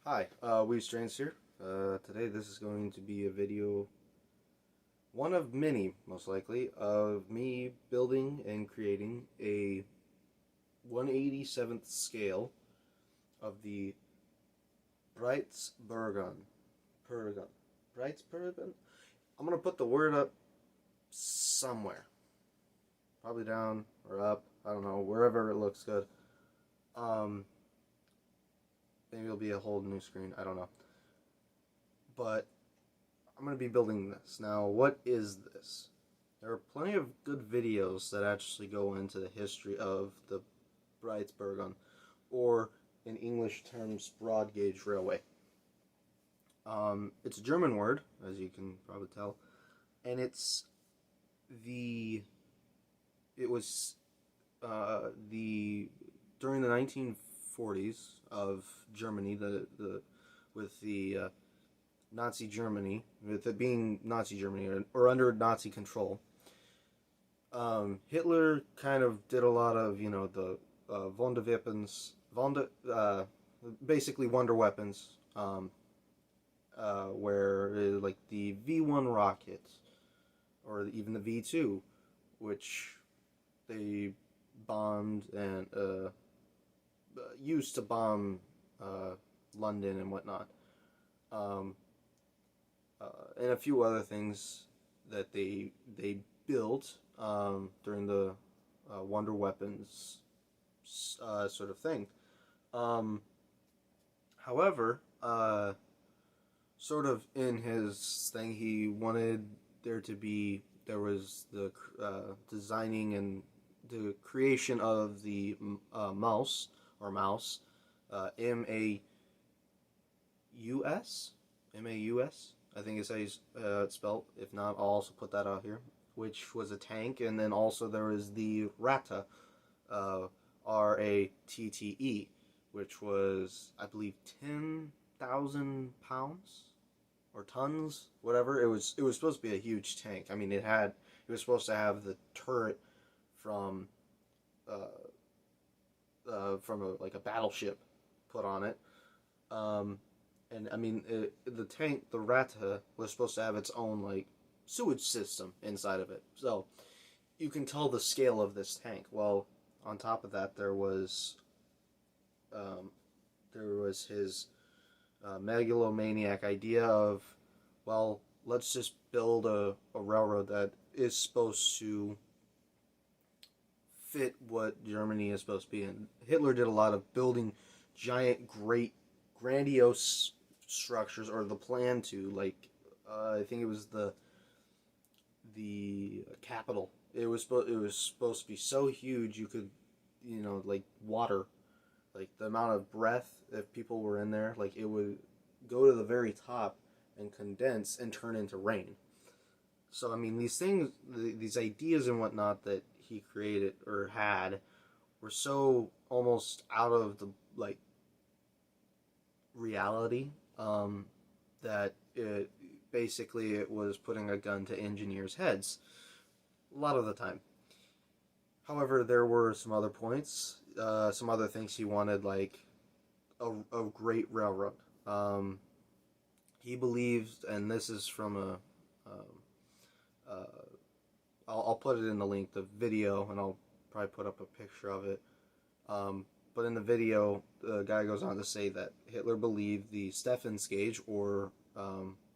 Hi, Weave Strands here. Today this is going to be a video, one of many, most likely, of me building and creating a 187th scale of the Breitspurbahn. Pergon. Breitspurbahn? I'm going to put the word up somewhere. Probably down or up, I don't know, wherever it looks good. Um, Maybe it'll be a whole new screen, I don't know. But I'm going to be building this. Now, what is this? There are plenty of good videos that actually go into the history of the Breitspurbahn, or in English terms, broad gauge railway. It's a German word, as you can probably tell, and the it was the during the 1940s of Germany, with the Nazi Germany, with it being Nazi Germany or under Nazi control. Hitler kind of did a lot of, the basically wonder weapons, where like the V1 rocket or even the V2, which they bombed and used to bomb London and whatnot. Um, and a few other things that they built during the Wonder Weapons sort of thing. Um, However, sort of in his thing, he wanted there was the designing and the creation of the mouse, MAUS, MAUS. I think it's how it's spelled. If not, I'll also put that out here. Which was a tank, and then also there was the Ratte, RATTE, which was, I believe, 10,000 pounds or tons, whatever. It was supposed to be a huge tank. I mean, it was supposed to have the turret from like a battleship put on it. And I mean, the tank, the Ratte, was supposed to have its own like sewage system inside of it. So you can tell the scale of this tank. Well, on top of that, there was his megalomaniac idea of, well, let's just build a railroad that is supposed to fit what Germany is supposed to be. And Hitler did a lot of building giant, great, grandiose structures, or the plan to, like, I think it was the capital. It was supposed to be so huge you could, like water, like the amount of breath if people were in there, like it would go to the very top and condense and turn into rain. So I mean, these things, these ideas and whatnot that he created or had, were so almost out of the like reality, that it was putting a gun to engineers' heads a lot of the time. However, there were some other points, some other things he wanted, like a great railroad. He believed, and this is from uh, I'll put it in the link, the video, and I'll probably put up a picture of it. But in the video, the guy goes on to say that Hitler believed the Stephens gauge, or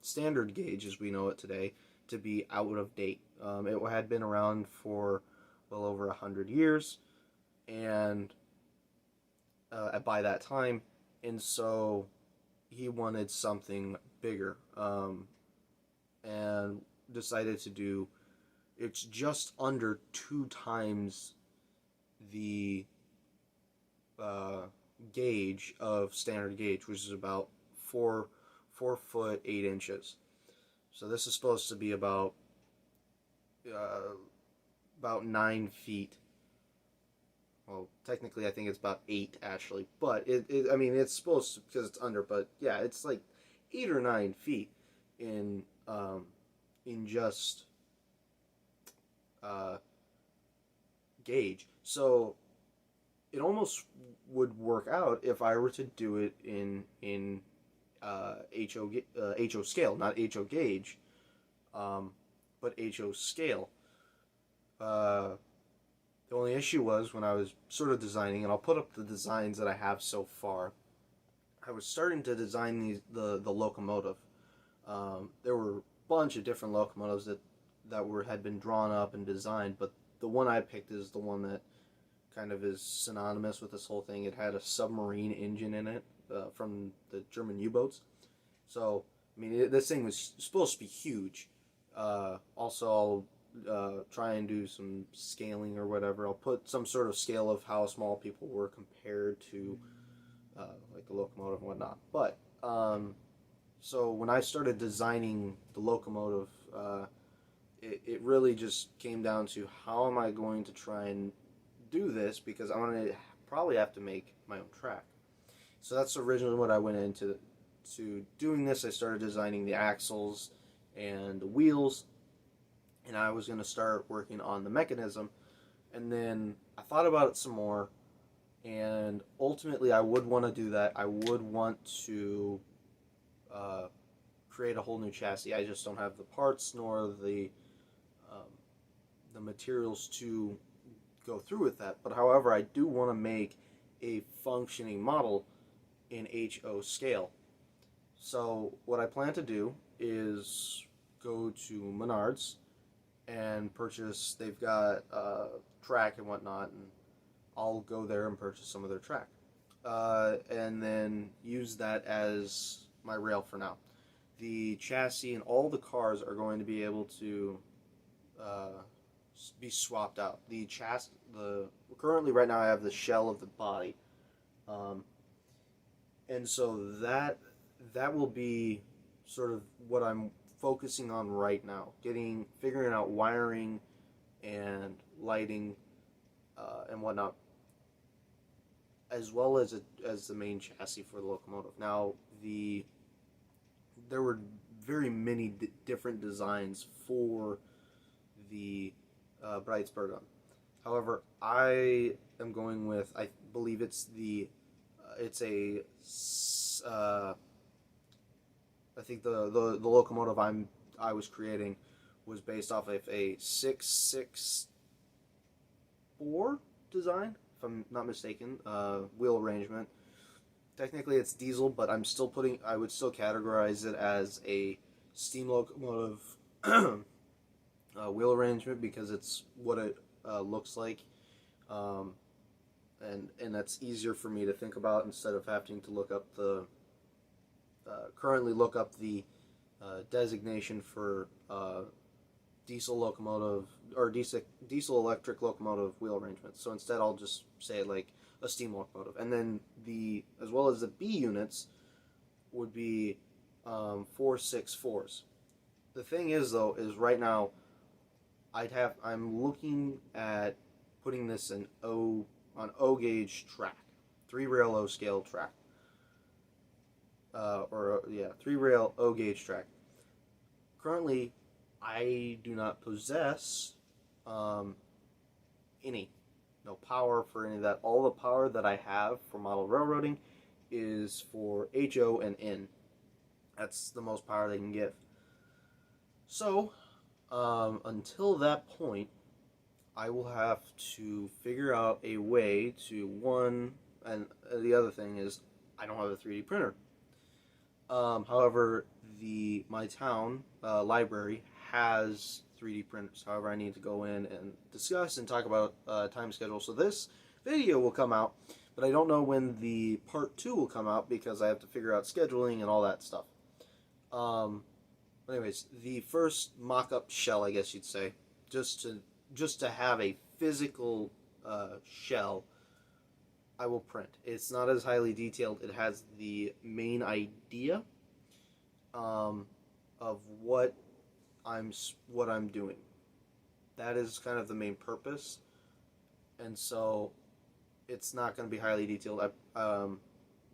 standard gauge as we know it today, to be out of date. It had been around for well over 100 years, and by that time, and so he wanted something bigger, and decided to do. It's just under 2 times the gauge of standard gauge, which is about 4 foot 8 inches. So this is supposed to be about 9 feet. Well, technically, I think it's about 8 actually, but I mean, it's supposed to, because it's under, but yeah, it's like 8 or 9 feet in just gauge. So it almost would work out if I were to do it in HO scale, not HO gauge, but HO scale. Uh, the only issue was when I was sort of designing, and I'll put up the designs that I have so far. I was starting to design the locomotive. There were a bunch of different locomotives that had been drawn up and designed, but the one I picked is the one that kind of is synonymous with this whole thing. It had a submarine engine in it from the German U-boats. So, I mean, this thing was supposed to be huge. Also, I'll try and do some scaling or whatever. I'll put some sort of scale of how small people were compared to like the locomotive and whatnot. But, so when I started designing the locomotive, it really just came down to how am I going to try and do this, because I'm going to probably have to make my own track. So that's originally what I went into doing this. I started designing the axles and the wheels, and I was going to start working on the mechanism. And then I thought about it some more, and ultimately I would want to do that. I would want to create a whole new chassis. I just don't have the parts nor the materials to go through with that. But however, I do want to make a functioning model in HO scale. So what I plan to do is go to Menards and purchase, they've got track and whatnot, and I'll go there and purchase some of their track. And then use that as my rail for now. The chassis and all the cars are going to be able to be swapped out. The chassis, currently right now I have the shell of the body, and so that will be sort of what I'm focusing on right now, figuring out wiring and lighting and whatnot, as well as the main chassis for the locomotive. Now there were very many different designs for the Breitspurbahn. However, I am going with, I believe it's I think the locomotive I was creating was based off of a 664 design, if I'm not mistaken, wheel arrangement. Technically it's diesel, but I would still categorize it as a steam locomotive wheel arrangement, because it's what it looks like, and that's easier for me to think about instead of having to look up the designation for diesel locomotive or diesel electric locomotive wheel arrangement. So instead I'll just say like a steam locomotive, and then as well as the B units would be 464s. The thing is though, is right now I'm looking at putting this on O gauge track, 3-rail O scale track, 3-rail O gauge track. Currently, I do not possess no power for any of that. All the power that I have for model railroading is for HO and N. That's the most power they can give. So, until that point, I will have to figure out a way to, and the other thing is, I don't have a 3D printer. However, my town library has 3D printers. However, I need to go in and discuss and talk about time schedule. So this video will come out, but I don't know when the part 2 will come out, because I have to figure out scheduling and all that stuff. Anyways, the first mock-up shell, I guess you'd say, just to have a physical shell, I will print. It's not as highly detailed. It has the main idea of what I'm doing. That is kind of the main purpose, and so it's not going to be highly detailed.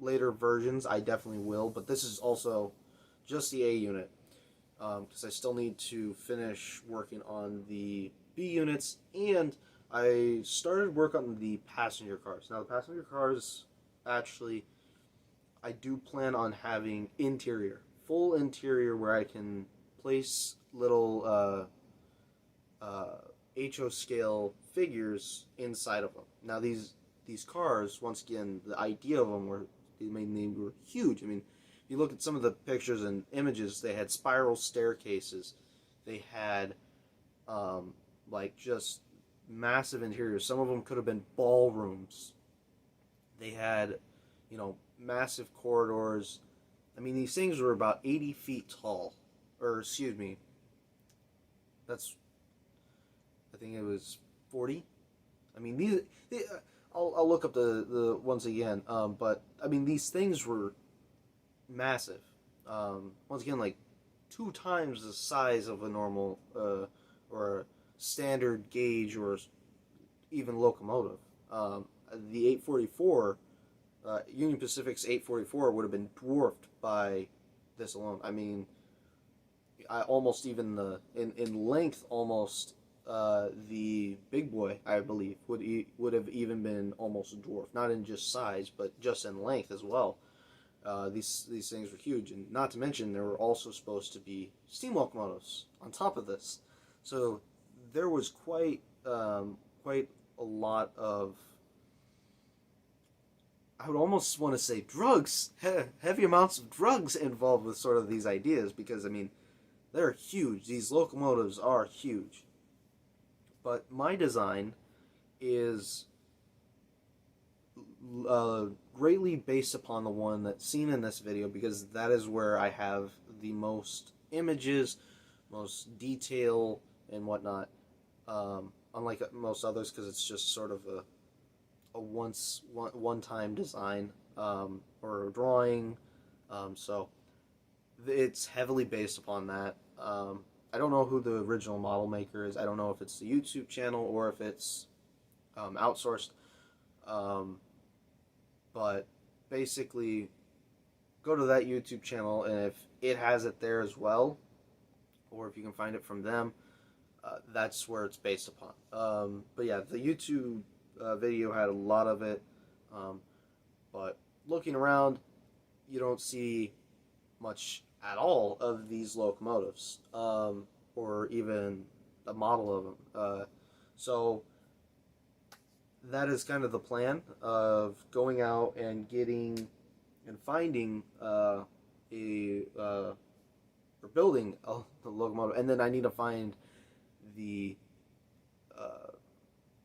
Later versions, I definitely will, but this is also just the A unit, because I still need to finish working on the B units, and I started work on the passenger cars. Now, the passenger cars, actually, I do plan on having full interior, where I can place little HO scale figures inside of them. Now these cars, once again, the idea of them they were huge. I mean, if you look at some of the pictures and images, they had spiral staircases. They had like just massive interiors. Some of them could have been ballrooms. They had, massive corridors. I mean, these things were about 80 feet tall. Or, excuse me, I think it was 40. I mean, I'll look up the ones again. But, I mean, these things were massive. Once again, like 2 times the size of a normal, or a standard gauge, or even locomotive. The 844, Union Pacific's 844 would have been dwarfed by this alone. I mean, almost even in length, almost the big boy, I believe, would have even been almost dwarfed. Not in just size, but just in length as well. These things were huge, and not to mention there were also supposed to be steam locomotives on top of this. So there was quite a lot of, I would almost want to say drugs, heavy amounts of drugs involved with sort of these ideas, because, I mean, they're huge. These locomotives are huge. But my design is greatly based upon the one that's seen in this video, because that is where I have the most images, most detail, and whatnot. Unlike most others, because it's just sort of a one-time design, or a drawing. So it's heavily based upon that. I don't know who the original model maker is. I don't know if it's the YouTube channel or if it's outsourced. But basically, go to that YouTube channel, and if it has it there as well, or if you can find it from them, that's where it's based upon. But yeah, the YouTube video had a lot of it. But looking around, you don't see much at all of these locomotives, or even a model of them. So that is kind of the plan of going out and getting and finding or building a locomotive, and then I need to find the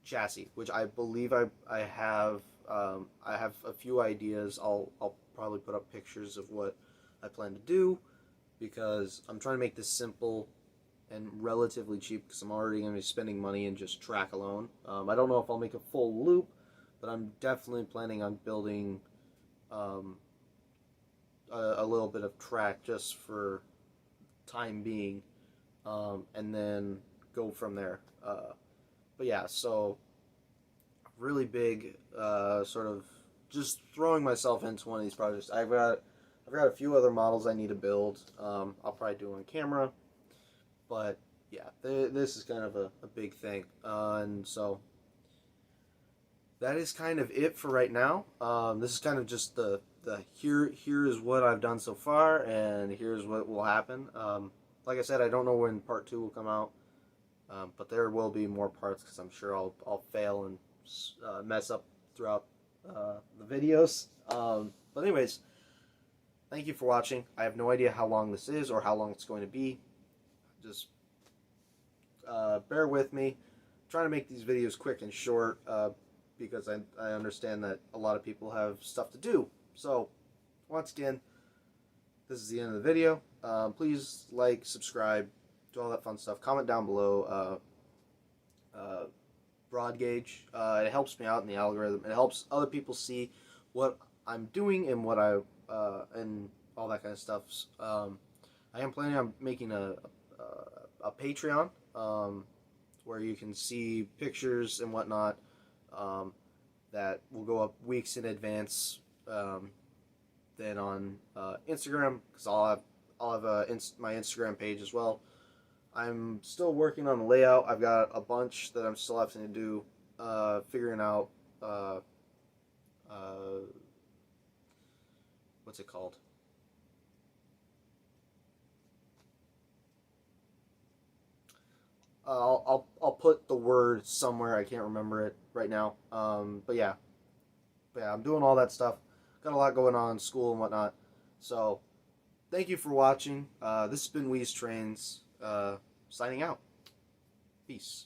chassis, which I believe I have. I have a few ideas. I'll probably put up pictures of what I plan to do, because I'm trying to make this simple and relatively cheap, because I'm already going to be spending money in just track alone. I don't know if I'll make a full loop, but I'm definitely planning on building a little bit of track just for time being, and then go from there. But yeah, so really big, sort of just throwing myself into one of these projects. I've got a few other models I need to build. I'll probably do on camera, but yeah, this is kind of a big thing, and so that is kind of it for right now. This is kind of just the here is what I've done so far, and here's what will happen. Like I said, I don't know when part 2 will come out, but there will be more parts, because I'm sure I'll fail and mess up throughout the videos. But anyways, thank you for watching. I have no idea how long this is or how long it's going to be. Just bear with me. I'm trying to make these videos quick and short, because I understand that a lot of people have stuff to do. So, once again, this is the end of the video. Please like, subscribe, do all that fun stuff. Comment down below. Broad gauge. It helps me out in the algorithm. It helps other people see what I'm doing and what and all that kind of stuff. I am planning on making a Patreon, where you can see pictures and whatnot, that will go up weeks in advance. Then on Instagram, because I'll have my Instagram page as well. I'm still working on the layout. I've got a bunch that I'm still having to do, figuring out what's it called? I'll put the word somewhere. I can't remember it right now. But yeah, I'm doing all that stuff. Got a lot going on, school and whatnot. So thank you for watching. This has been Weeze Trains, signing out. Peace.